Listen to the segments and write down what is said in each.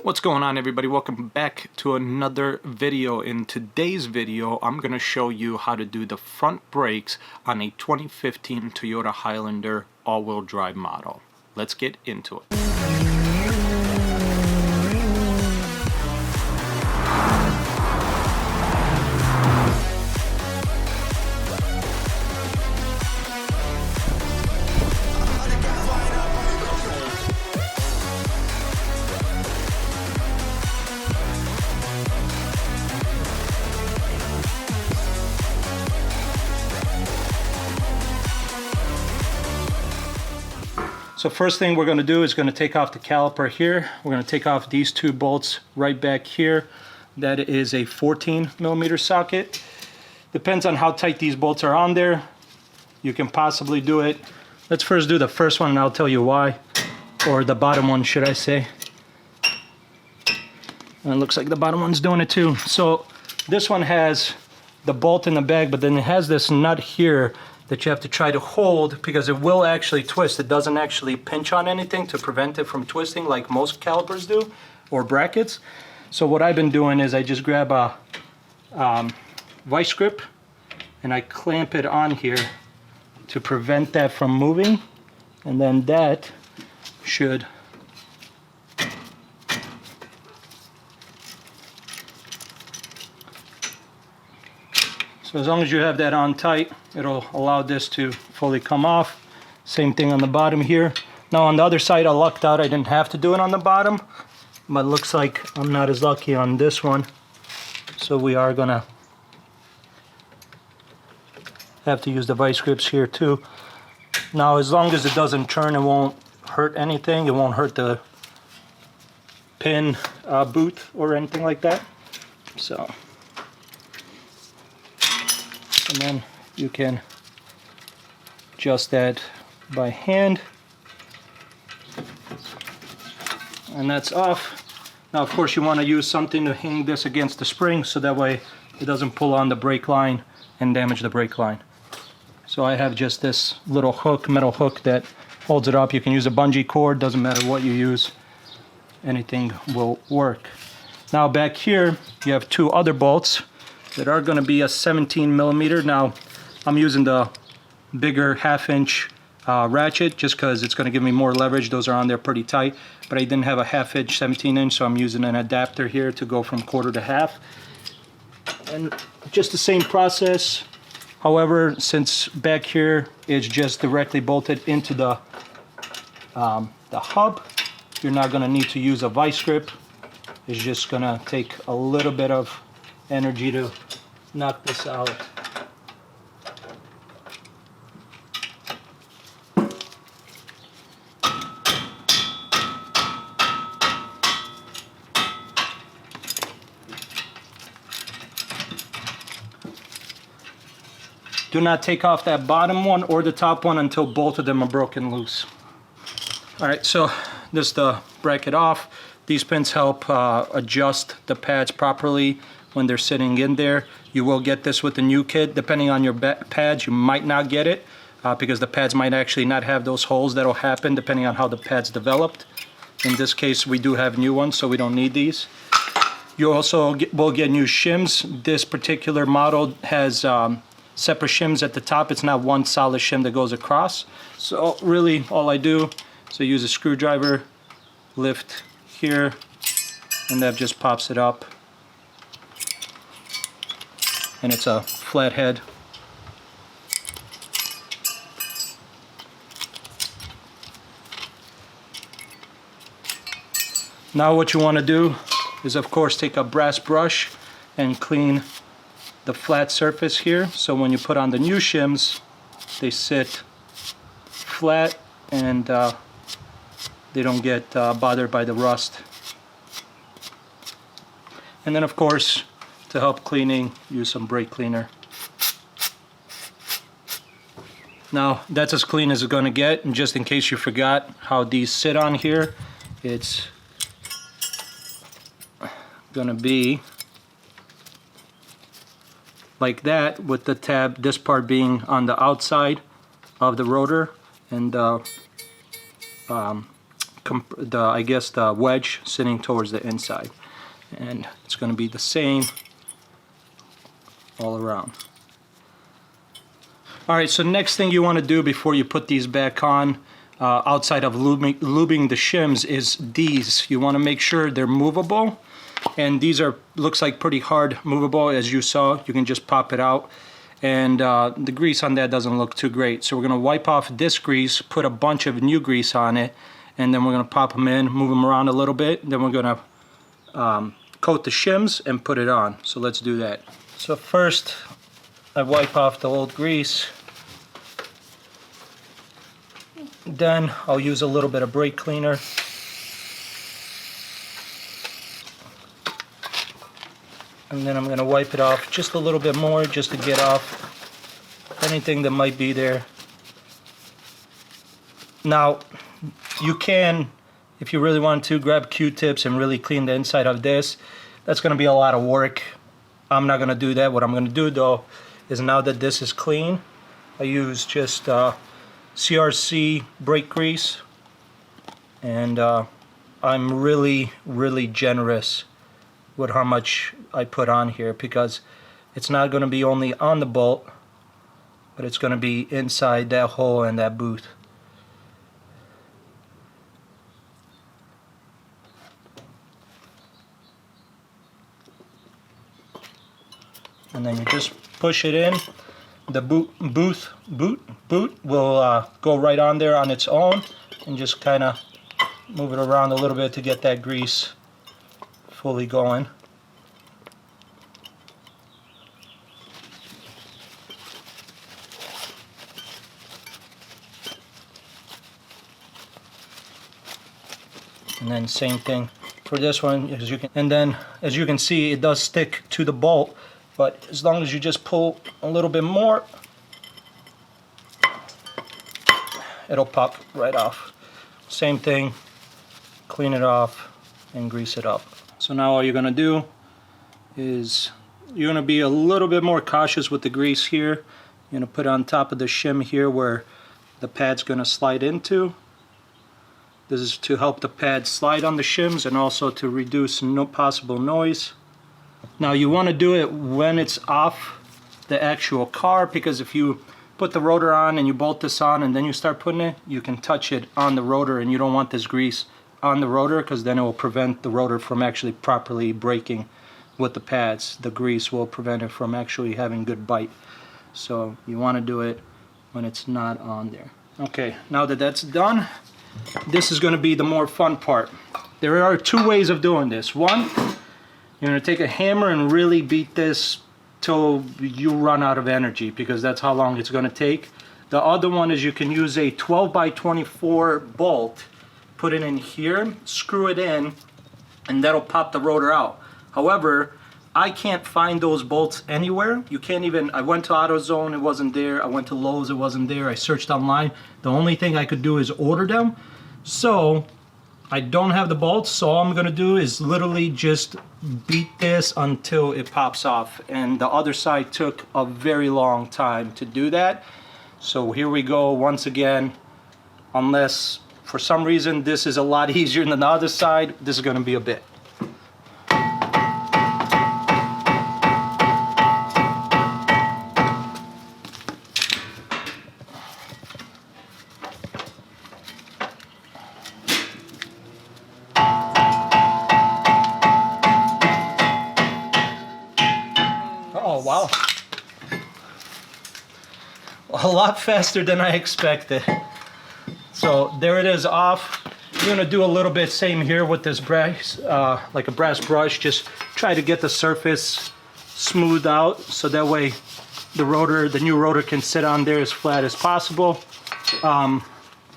What's going on, everybody? Welcome back to another video. In today's video I'm going to show you how to do the front brakes on a 2015 Toyota Highlander all-wheel drive model. Let's get into it. So first thing we're going to do is going to take off the caliper here. We're going to take off these two bolts right back here. That is a 14mm socket. Depends on how tight these bolts are on there. You can possibly do it. Let's first do the first one and I'll tell you why. Or the bottom one, should I say. And it looks like the bottom one's doing it too. So this one has the bolt in the back, but then it has this nut here that you have to try to hold because it will actually twist. It doesn't actually pinch on anything to prevent it from twisting like most calipers do, or brackets. So what I've been doing is I just grab a vice grip and I clamp it on here to prevent that from moving, and then that should so as long as you have that on tight, it'll allow this to fully come off. Same thing on the bottom here. Now on the other side I lucked out, I didn't have to do it on the bottom, but it looks like I'm not as lucky on this one. So we are gonna have to use the vice grips here too. Now as long as it doesn't turn, it won't hurt anything. It won't hurt the pin boot or anything like that. So, and then you can adjust that by hand, and that's off. Now of course you want to use something to hang this against the spring so that way it doesn't pull on the brake line and damage the brake line. So I have just this little hook, metal hook that holds it up. You can use a bungee cord, doesn't matter what you use, anything will work. Now back here you have two other bolts that are going to be a 17mm. Now I'm using the bigger 1/2" ratchet just because it's going to give me more leverage. Those are on there pretty tight, but I didn't have a 1/2" 17", so I'm using an adapter here to go from 1/4 to 1/2. And just the same process. However, since back here it's just directly bolted into the hub, you're not going to need to use a vice grip. It's just going to take a little bit of energy to knock this out. Do not take off that bottom one or the top one until both of them are broken loose. Alright, so this is the bracket off. These pins help adjust the pads properly when they're sitting in there. You will get this with the new kit. Depending on your pads, you might not get it because the pads might actually not have those holes. That'll happen depending on how the pads developed. In this case we do have new ones, so we don't need these. You also will get new shims. This particular model has separate shims at the top. It's not one solid shim that goes across. So really all I do is I use a screwdriver, lift here, and that just pops it up. And it's a flat head. Now what you want to do is of course take a brass brush and clean the flat surface here, so when you put on the new shims they sit flat and they don't get bothered by the rust. And then of course, to help cleaning, use some brake cleaner. Now that's as clean as it's going to get, and just in case you forgot how these sit on here, it's going to be like that, with the tab, this part being on the outside of the rotor and the I guess the wedge sitting towards the inside, and it's going to be the same all around. Alright, so next thing you want to do before you put these back on, outside of lubing the shims, is these. You want to make sure they're movable, and these are, looks like pretty hard movable. As you saw, you can just pop it out, and the grease on that doesn't look too great. So we're going to wipe off this grease, put a bunch of new grease on it, and then we're going to pop them in, move them around a little bit, then we're going to coat the shims and put it on. So let's do that. So first I wipe off the old grease, then I'll use a little bit of brake cleaner, and then I'm going to wipe it off just a little bit more, just to get off anything that might be there. Now you can, if you really want to, grab Q-tips and really clean the inside of this. That's going to be a lot of work. I'm not going to do that. What I'm going to do though is, now that this is clean, I use just CRC brake grease, and I'm really generous with how much I put on here, because it's not going to be only on the bolt, but it's going to be inside that hole and that boot. And then you just push it in. The boot will go right on there on its own, and just kind of move it around a little bit to get that grease fully going. And then same thing for this one, as you can, and then as you can see, it does stick to the bolt, but as long as you just pull a little bit more, it'll pop right off. Same thing, clean it off and grease it up. So now all you're going to do is, you're going to be a little bit more cautious with the grease here. You're going to put it on top of the shim here where the pad's going to slide into. This is to help the pad slide on the shims and also to reduce no possible noise. Now you want to do it when it's off the actual car, because if you put the rotor on and you bolt this on and then you start putting it, you can touch it on the rotor, and you don't want this grease on the rotor, because then it will prevent the rotor from actually properly braking with the pads. The grease will prevent it from actually having good bite. So you want to do it when it's not on there. Okay, now that that's done, this is going to be the more fun part. There are two ways of doing this. One, you're going to take a hammer and really beat this till you run out of energy, because that's how long it's going to take. The other one is, you can use a 12 by 24 bolt, put it in here, screw it in, and that'll pop the rotor out. However, I can't find those bolts anywhere. You can't even, I went to AutoZone, it wasn't there. I went to Lowe's, it wasn't there. I searched online. The only thing I could do is order them. So I don't have the bolts, so all I'm gonna do is literally just beat this until it pops off. And the other side took a very long time to do that. So here we go once again. Unless for some reason this is a lot easier than the other side, this is gonna be a bit. Oh wow, a lot faster than I expected. So there it is off. You're gonna do a little bit same here with this brass, like a brass brush. Just try to get the surface smoothed out, so that way the rotor, the new rotor, can sit on there as flat as possible.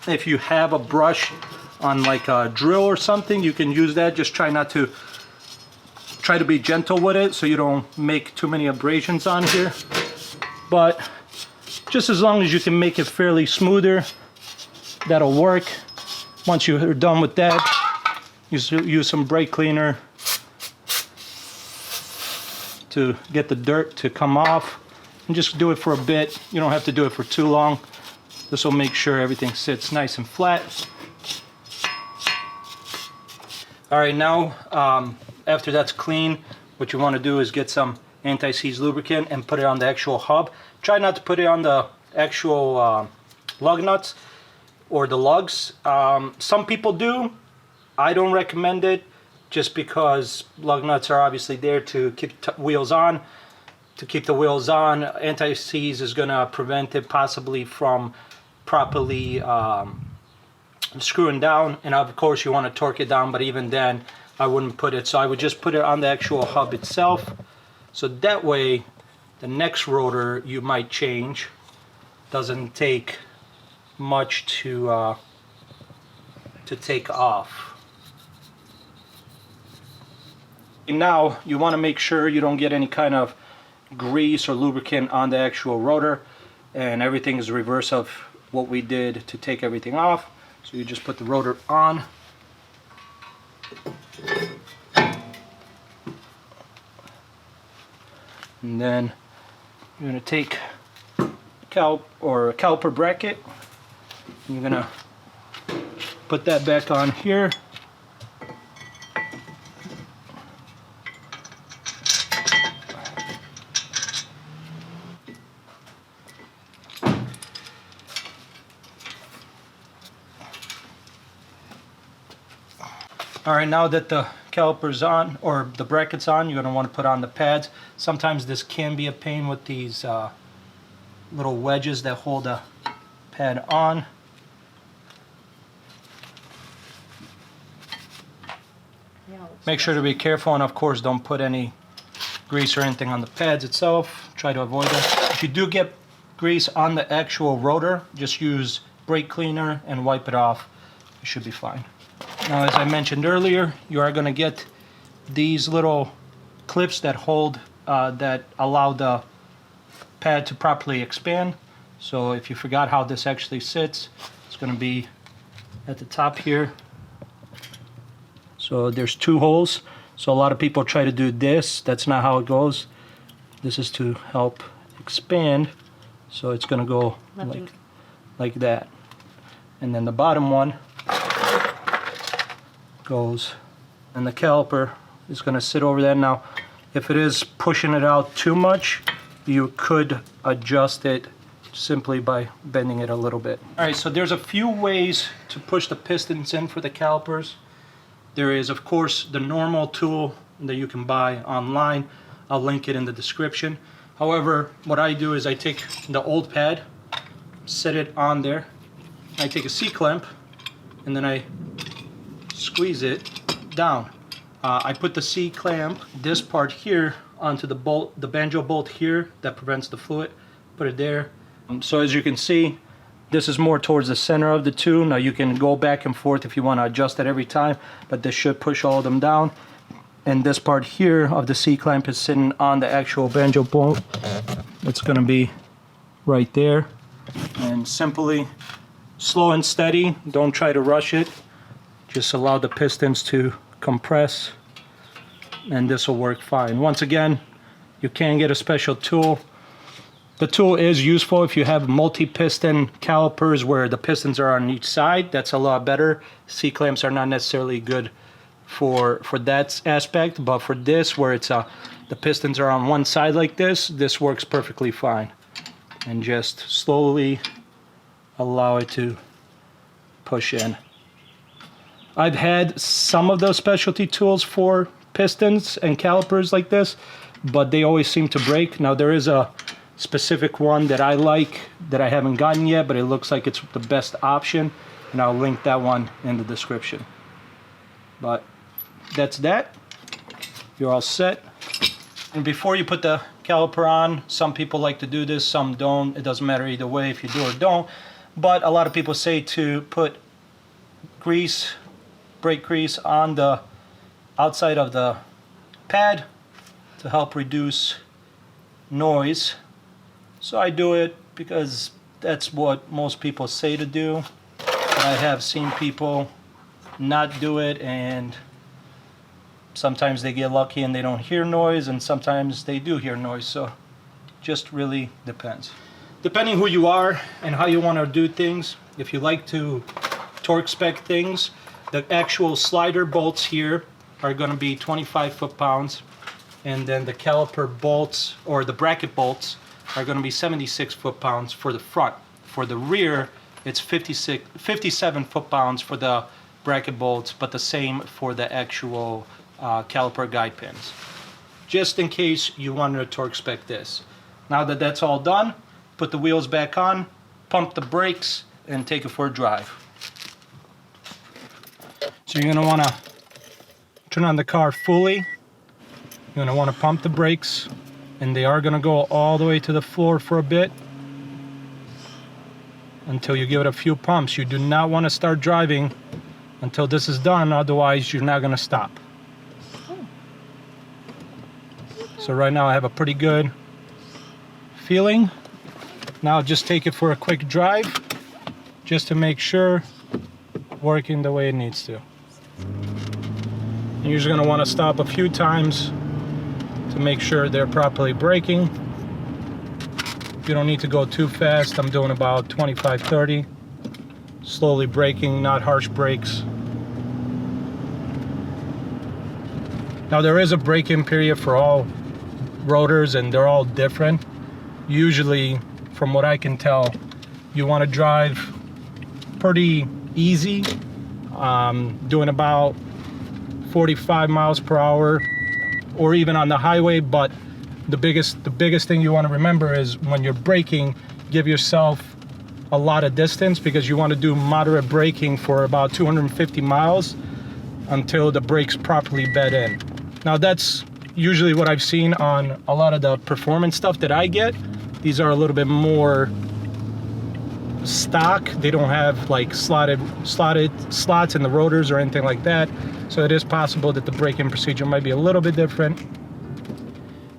If you have a brush on like a drill or something, you can use that. Just try to be gentle with it so you don't make too many abrasions on here. But just as long as you can make it fairly smoother, that'll work. Once you're done with that, use some brake cleaner to get the dirt to come off, and just do it for a bit. You don't have to do it for too long. This will make sure everything sits nice and flat. All right, now after that's clean, what you want to do is get some anti-seize lubricant and put it on the actual hub. Try not to put it on the actual lug nuts or the lugs. Some people do. I don't recommend it, just because lug nuts are obviously there to keep wheels on. To keep the wheels on, anti-seize is going to prevent it possibly from properly screwing down, and of course you want to torque it down, but even then I wouldn't put it. So I would just put it on the actual hub itself, so that way the next rotor you might change doesn't take much to take off. And now you want to make sure you don't get any kind of grease or lubricant on the actual rotor, and everything is reverse of what we did to take everything off. So you just put the rotor on, and then you're going to take a caliper bracket, and you're going to put that back on here. Alright, now that the caliper's on, or the bracket's on, you're going to want to put on the pads. Sometimes this can be a pain with these little wedges that hold the pad on. Make sure to be careful, and of course don't put any grease or anything on the pads itself. Try to avoid that. If you do get grease on the actual rotor, just use brake cleaner and wipe it off. It should be fine. Now, as I mentioned earlier, you are going to get these little clips that hold, that allow the pad to properly expand. So if you forgot how this actually sits, it's going to be at the top here. So there's two holes. So a lot of people try to do this. That's not how it goes. This is to help expand. So it's going to go like that. And then the bottom one goes, and the caliper is going to sit over that. Now if it is pushing it out too much, you could adjust it simply by bending it a little bit. Alright, so there's a few ways to push the pistons in for the calipers. There is, of course, the normal tool that you can buy online. I'll link it in the description. However, what I do is I take the old pad, set it on there, I take a C-clamp, and then I squeeze it down. I put the C-clamp, this part here, onto the bolt, the banjo bolt here that prevents the fluid. Put it there. So as you can see, this is more towards the center of the two. Now you can go back and forth if you want to adjust it every time, but this should push all of them down. And this part here of the C-clamp is sitting on the actual banjo bolt. It's going to be right there. And simply, slow and steady, don't try to rush it. Just allow the pistons to compress, and this will work fine. Once again, you can get a special tool. The tool is useful if you have multi-piston calipers where the pistons are on each side. That's a lot better. C-clamps are not necessarily good for that aspect, but for this, where it's the pistons are on one side like this, this works perfectly fine. And just slowly allow it to push in. I've had some of those specialty tools for pistons and calipers like this, but they always seem to break. Now there is a specific one that I like that I haven't gotten yet, but it looks like it's the best option, and I'll link that one in the description. But that's that. You're all set. And before you put the caliper on, some people like to do this, some don't. It doesn't matter either way if you do or don't, but a lot of people say to put grease, brake grease, on the outside of the pad to help reduce noise. So I do it because that's what most people say to do. But I have seen people not do it, and sometimes they get lucky and they don't hear noise, and sometimes they do hear noise. So just really depends. Depending who you are and how you want to do things. If you like to torque spec things, The actual slider bolts here are going to be 25 foot-pounds, and then the caliper bolts, or the bracket bolts, are going to be 76 foot-pounds for the front. For the rear, it's 57 foot-pounds for the bracket bolts, but the same for the actual caliper guide pins. Just in case you wanted to torque spec this. Now that that's all done, put the wheels back on, pump the brakes, and take it for a drive. So you're going to want to turn on the car fully. You're going to want to pump the brakes, and they are going to go all the way to the floor for a bit until you give it a few pumps. You do not want to start driving until this is done, otherwise you're not going to stop. So right now I have a pretty good feeling. Now just take it for a quick drive just to make sure working the way it needs to. You're just going to want to stop a few times to make sure they're properly braking. You don't need to go too fast. I'm doing about 25-30. Slowly braking, not harsh brakes. Now there is a braking period for all rotors, and they're all different. Usually, from what I can tell, you want to drive pretty easy, doing about 45 miles per hour, or even on the highway. But the biggest thing you want to remember is when you're braking, give yourself a lot of distance, because you want to do moderate braking for about 250 miles until the brakes properly bed in. Now that's usually what I've seen on a lot of the performance stuff that I get. These are a little bit more stock. They don't have like slotted slots in the rotors or anything like that. So it is possible that the braking procedure might be a little bit different.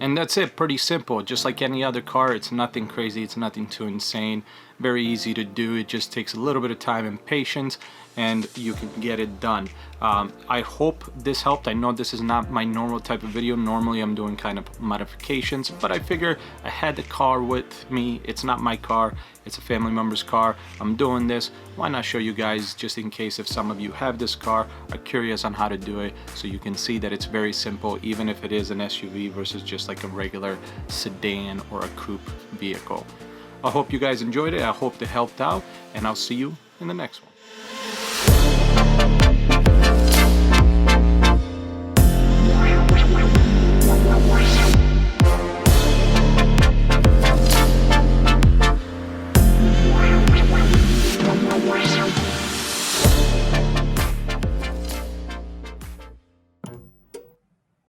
And that's it, pretty simple. Just like any other car, it's nothing crazy, it's nothing too insane. Very easy to do. It just takes a little bit of time and patience, and you can get it done. I hope this helped. I know this is not my normal type of video. Normally I'm doing kind of modifications, but I figure I had the car with me. It's not my car, it's a family member's car. I'm doing this. Why not show you guys, just in case if some of you have this car, are curious on how to do it, so you can see that it's very simple, even if it is an SUV versus just like a regular sedan or a coupe vehicle. I hope you guys enjoyed it. I hope it helped out, and I'll see you in the next one.